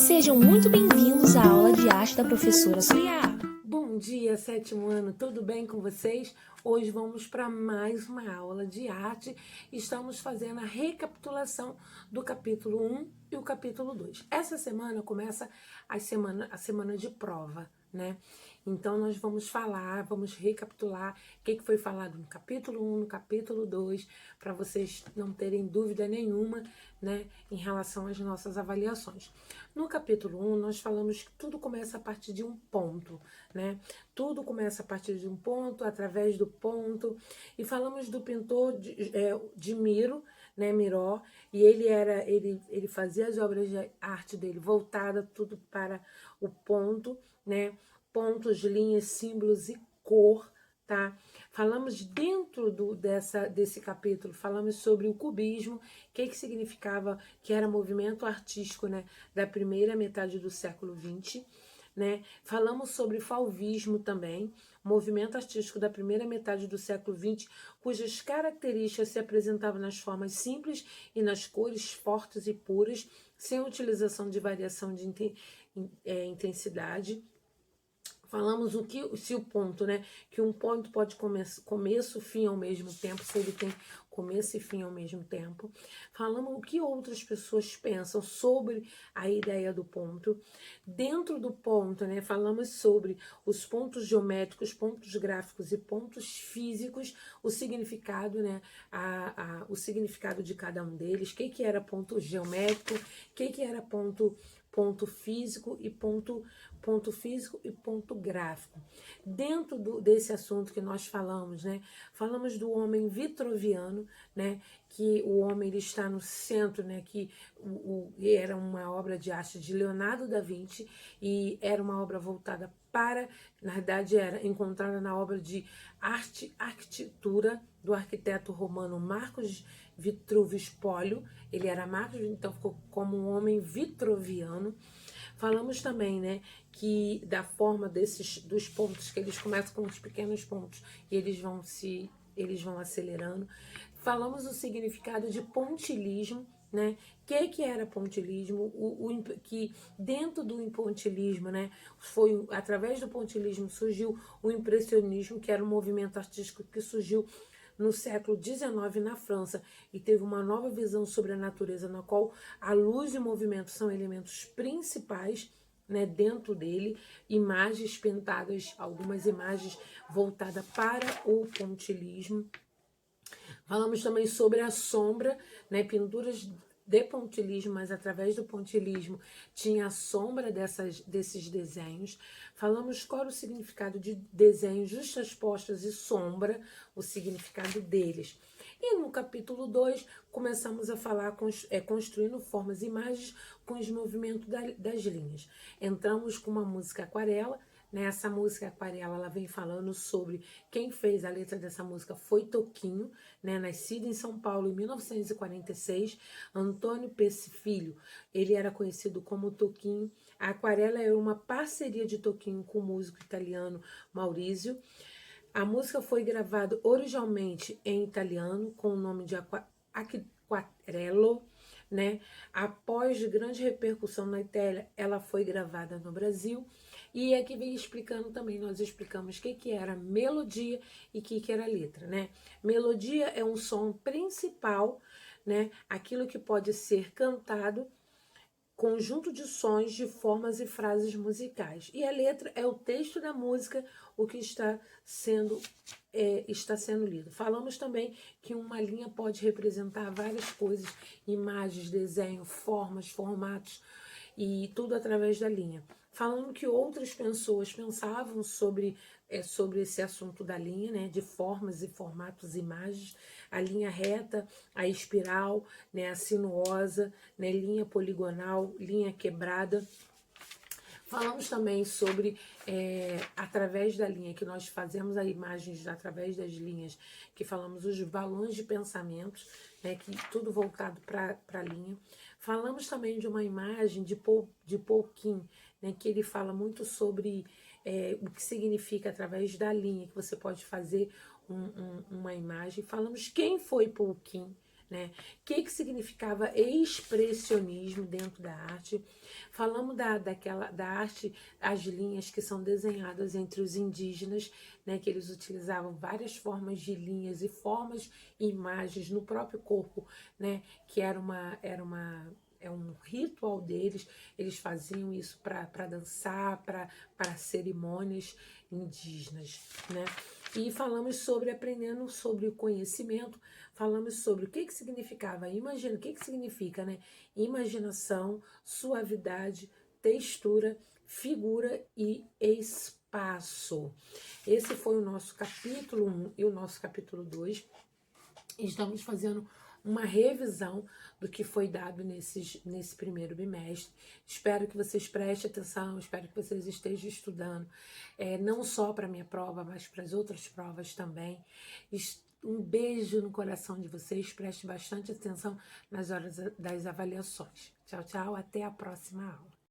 Sejam muito bem-vindos à aula de arte da professora Suyá. Bom dia, sétimo ano, tudo bem com vocês? Hoje vamos para mais uma aula de arte. Estamos fazendo a recapitulação do capítulo 1 e o capítulo 2. Essa semana começa a semana de prova, né? Então nós vamos recapitular o que foi falado no capítulo 1, no capítulo 2, para vocês não terem dúvida nenhuma, né, em relação às nossas avaliações. No capítulo 1, nós falamos que tudo começa a partir de um ponto, né? Tudo começa a partir de um ponto, através do ponto, e falamos do pintor de Miro, né, Miró, e ele fazia as obras de arte dele voltada tudo para o ponto, né? Pontos, linhas, símbolos e cor, tá? Falamos dentro desse capítulo, falamos sobre o cubismo, o que significava, que era movimento artístico, né, da primeira metade do século XX, né? Falamos sobre fauvismo também, movimento artístico da primeira metade do século XX, cujas características se apresentavam nas formas simples e nas cores fortes e puras, sem utilização de variação de intensidade. Falamos se o ponto, né? Que um ponto pode começo e fim ao mesmo tempo, se ele tem começo e fim ao mesmo tempo. Falamos o que outras pessoas pensam sobre a ideia do ponto. Dentro do ponto, né? Falamos sobre os pontos geométricos, pontos gráficos e pontos físicos, o significado, né? O significado de cada um deles, o que era ponto geométrico, o que era ponto físico e ponto físico e ponto gráfico. Dentro desse assunto que nós falamos, né? Falamos do homem vitruviano, né? Que o homem ele está no centro, né? Que era uma obra de arte de Leonardo da Vinci e era uma obra voltada para, na verdade, era encontrada na obra de arquitetura do arquiteto romano Marcos Vitruvio Polio. Ele era Marcos, então ficou como um homem vitruviano. Falamos também, né, que da forma dos pontos, que eles começam com os pequenos pontos e eles vão acelerando. Falamos o significado de pontilhismo, né? Que era pontilhismo? Que dentro do pontilhismo, né, foi através do pontilhismo surgiu o impressionismo, que era um movimento artístico que surgiu no século XIX na França e teve uma nova visão sobre a natureza, na qual a luz e o movimento são elementos principais, né, dentro dele, imagens pintadas, algumas imagens voltadas para o pontilhismo. Falamos também sobre a sombra, né, pinturas de pontilhismo, mas através do pontilhismo tinha a sombra desses desenhos. Falamos qual era o significado de desenhos justapostos e sombra, o significado deles. E no capítulo 2, começamos a falar construindo formas e imagens com os movimentos das linhas. Entramos com uma música aquarela. Nessa música Aquarela, ela vem falando sobre quem fez a letra dessa música foi Toquinho, né, nascido em São Paulo em 1946, Antônio Pesce Filho, ele era conhecido como Toquinho. A Aquarela é uma parceria de Toquinho com o músico italiano Maurizio. A música foi gravada originalmente em italiano com o nome de Aquarello, né? Após grande repercussão na Itália, ela foi gravada no Brasil. E aqui vem explicando também, nós explicamos o que era melodia e o que era letra, né? Melodia é um som principal, né? Aquilo que pode ser cantado, conjunto de sons, de formas e frases musicais. E a letra é o texto da música, o que está sendo lido. Falamos também que uma linha pode representar várias coisas, imagens, desenho, formas, formatos, e tudo através da linha. Falando que outras pessoas pensavam sobre esse assunto da linha, né, de formas e formatos, imagens, a linha reta, a espiral, né, a sinuosa, né, linha poligonal, linha quebrada. Falamos também sobre, através da linha, que nós fazemos as imagens através das linhas, que falamos os balões de pensamentos, né, que tudo voltado para a linha. Falamos também de uma imagem de Paul Kim, né, que ele fala muito sobre o que significa através da linha, que você pode fazer uma imagem. Falamos quem foi Paul Kim, né? O que significava expressionismo dentro da arte? Falamos da arte, as linhas que são desenhadas entre os indígenas, né? Que eles utilizavam várias formas de linhas e formas e imagens no próprio corpo, né? Que é um ritual deles, eles faziam isso para dançar, para cerimônias indígenas, né? E falamos sobre aprendendo sobre o conhecimento, falamos sobre o que significava, imagina, o que significa, né? Imaginação, suavidade, textura, figura e espaço. Esse foi o nosso capítulo 1 e o nosso capítulo 2. Estamos fazendo uma revisão do que foi dado nesse primeiro bimestre. Espero que vocês prestem atenção, espero que vocês estejam estudando, não só para a minha prova, mas para as outras provas também. Um beijo no coração de vocês, preste bastante atenção nas horas das avaliações. Tchau, tchau, até a próxima aula.